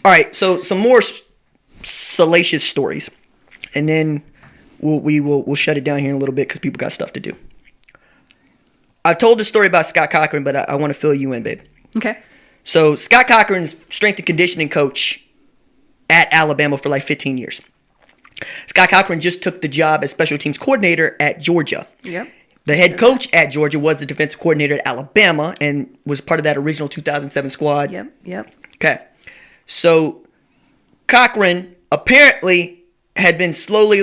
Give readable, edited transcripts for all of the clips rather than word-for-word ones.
All right, so some more salacious stories, and then we'll shut it down here in a little bit because people got stuff to do. I've told the story about Scott Cochran, but I want to fill you in, babe. Okay. So Scott Cochran is strength and conditioning coach at Alabama for like 15 years. Scott Cochran just took the job as special teams coordinator at Georgia. Yep. The head coach at Georgia was the defensive coordinator at Alabama and was part of that original 2007 squad. Yep. Okay. So Cochran apparently had been slowly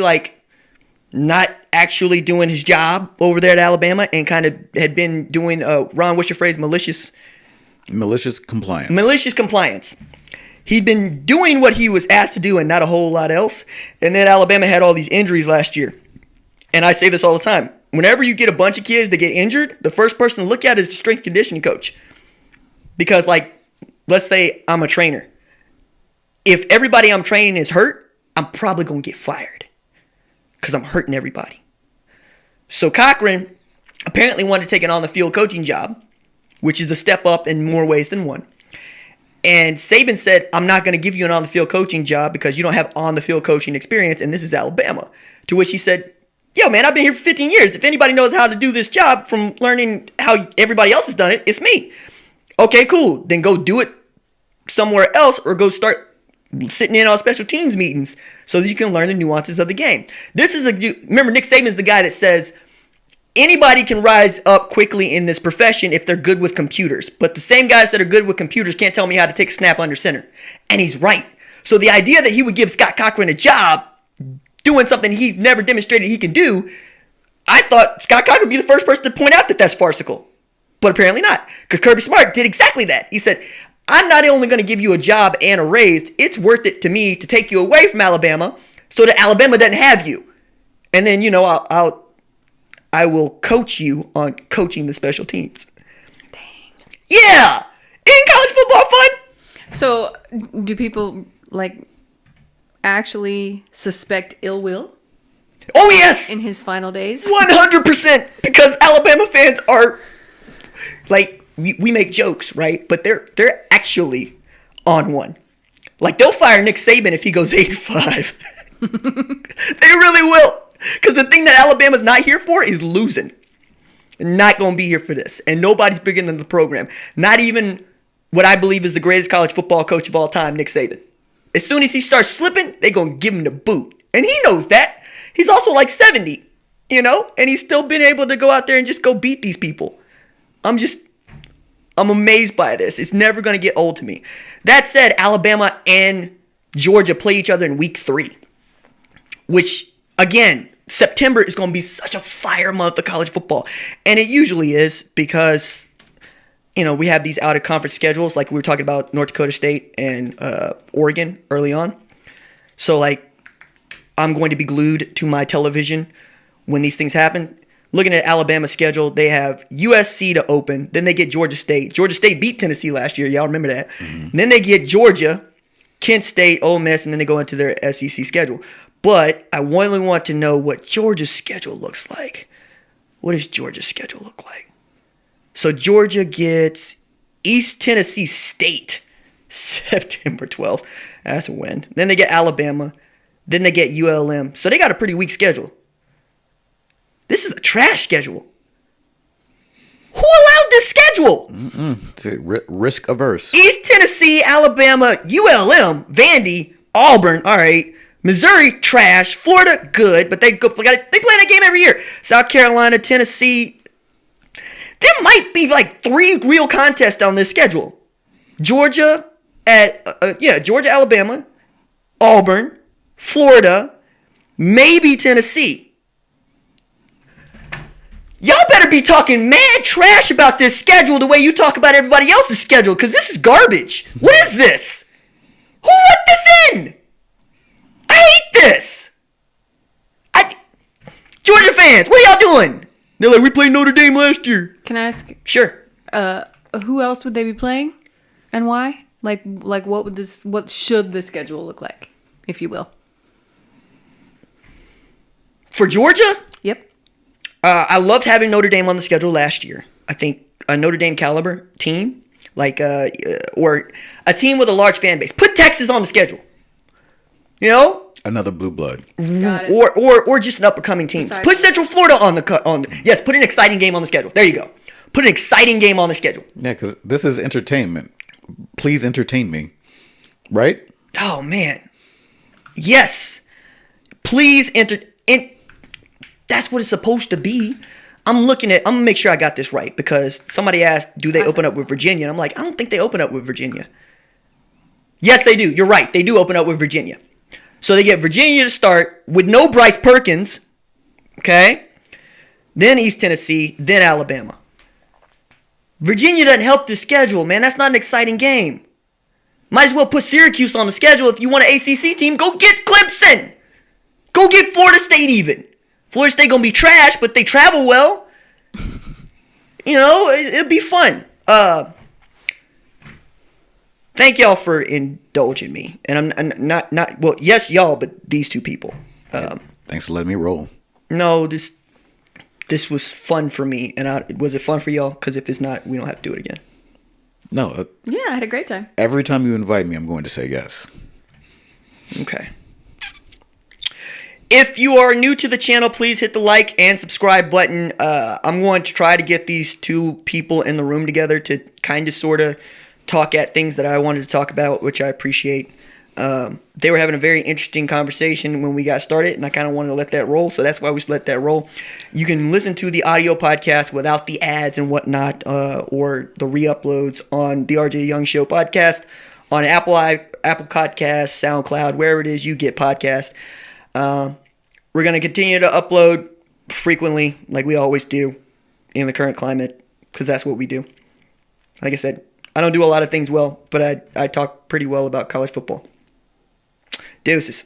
not actually doing his job over there at Alabama and kind of had been doing, Ron, what's your phrase, malicious compliance. He'd been doing what he was asked to do and not a whole lot else. And then Alabama had all these injuries last year. And I say this all the time. Whenever you get a bunch of kids that get injured, the first person to look at is the strength and conditioning coach. Because, let's say I'm a trainer. If everybody I'm training is hurt, I'm probably going to get fired. Because I'm hurting everybody. So Cochran apparently wanted to take an on-the-field coaching job, which is a step up in more ways than one. And Saban said, I'm not going to give you an on-the-field coaching job because you don't have on-the-field coaching experience, and this is Alabama. To which he said, yo, man, I've been here for 15 years. If anybody knows how to do this job from learning how everybody else has done it, it's me. Okay, cool. Then go do it somewhere else or go start sitting in on special teams meetings so that you can learn the nuances of the game. Remember, Nick Saban's the guy that says, anybody can rise up quickly in this profession if they're good with computers. But the same guys that are good with computers can't tell me how to take a snap under center. And he's right. So the idea that he would give Scott Cochran a job doing something he's never demonstrated he can do, I thought Scott Cochran would be the first person to point out that that's farcical. But apparently not. Because Kirby Smart did exactly that. He said, I'm not only going to give you a job and a raise, it's worth it to me to take you away from Alabama so that Alabama doesn't have you. And then, I will coach you on coaching the special teams. Dang. Yeah! Isn't college football fun? So, do people, actually suspect ill will? Oh, yes! In his final days? 100%! Because Alabama fans are, we make jokes, right? But they're actually on one. They'll fire Nick Saban if he goes 8-5. They really will. Because the thing that Alabama's not here for is losing. Not going to be here for this. And nobody's bigger than the program. Not even what I believe is the greatest college football coach of all time, Nick Saban. As soon as he starts slipping, they're going to give him the boot. And he knows that. He's also 70, and he's still been able to go out there and just go beat these people. I'm amazed by this. It's never going to get old to me. That said, Alabama and Georgia play each other in week 3. Which, again, September is going to be such a fire month of college football. And it usually is because, we have these out-of-conference schedules like we were talking about North Dakota State and Oregon early on. So, I'm going to be glued to my television when these things happen. Looking at Alabama's schedule, they have USC to open. Then they get Georgia State. Georgia State beat Tennessee last year. Y'all remember that. Mm-hmm. Then they get Georgia, Kent State, Ole Miss, and then they go into their SEC schedule. But I really want to know what Georgia's schedule looks like. What does Georgia's schedule look like? So Georgia gets East Tennessee State, September 12th. That's a win. Then they get Alabama. Then they get ULM. So they got a pretty weak schedule. This is a trash schedule. Who allowed this schedule? It's risk averse. East Tennessee, Alabama, ULM, Vandy, Auburn. All right. Missouri, trash. Florida, good, but they play that game every year. South Carolina, Tennessee. There might be 3 real contests on this schedule. Georgia, Alabama, Auburn, Florida, maybe Tennessee. Y'all better be talking mad trash about this schedule the way you talk about everybody else's schedule, because this is garbage. What is this? Who let this in? I hate this. Georgia fans, what are y'all doing? They're like, we played Notre Dame last year. Can I ask? Sure. Who else would they be playing, and why? What should the schedule look like, if you will? For Georgia? Yep. I loved having Notre Dame on the schedule last year. I think a Notre Dame caliber team or a team with a large fan base. Put Texas on the schedule. You know, Another blue blood. Got it. or just an up and coming teams. Besides- Put Central Florida yes. Put an exciting game on the schedule. There you go. Put an exciting game on the schedule. Yeah, because this is entertainment. Please entertain me. Right? Oh man, yes. Please that's what it's supposed to be. I'm gonna make sure I got this right because somebody asked, do they open up with Virginia? And I'm like, I don't think they open up with Virginia. Yes, they do. You're right. They do open up with Virginia. So they get Virginia to start with no Bryce Perkins. Okay. Then East Tennessee, then Alabama. Virginia doesn't help the schedule, man. That's not an exciting game. Might as well put Syracuse on the schedule. If you want an ACC team, go get Clemson. Go get Florida State even. Florida State gonna be trash, but they travel well. You know, it'll be fun. Thank y'all for indulging me. And I'm not well, yes, y'all, but these two people. Thanks for letting me roll. No, this was fun for me. And was it fun for y'all? Because if it's not, we don't have to do it again. No. Yeah, I had a great time. Every time you invite me, I'm going to say yes. Okay. If you are new to the channel, please hit the like and subscribe button. I'm going to try to get these two people in the room together to kind of sort of talk at things that I wanted to talk about, which I appreciate. They were having a very interesting conversation when we got started, and I kind of wanted to let that roll, so that's why we let that roll. You can listen to the audio podcast without the ads and whatnot, or the re-uploads on the RJ Young Show podcast, on Apple Podcasts, SoundCloud, wherever it is you get podcasts. We're going to continue to upload frequently, like we always do in the current climate, because that's what we do. Like I said, I don't do a lot of things well, but I talk pretty well about college football. Deuces.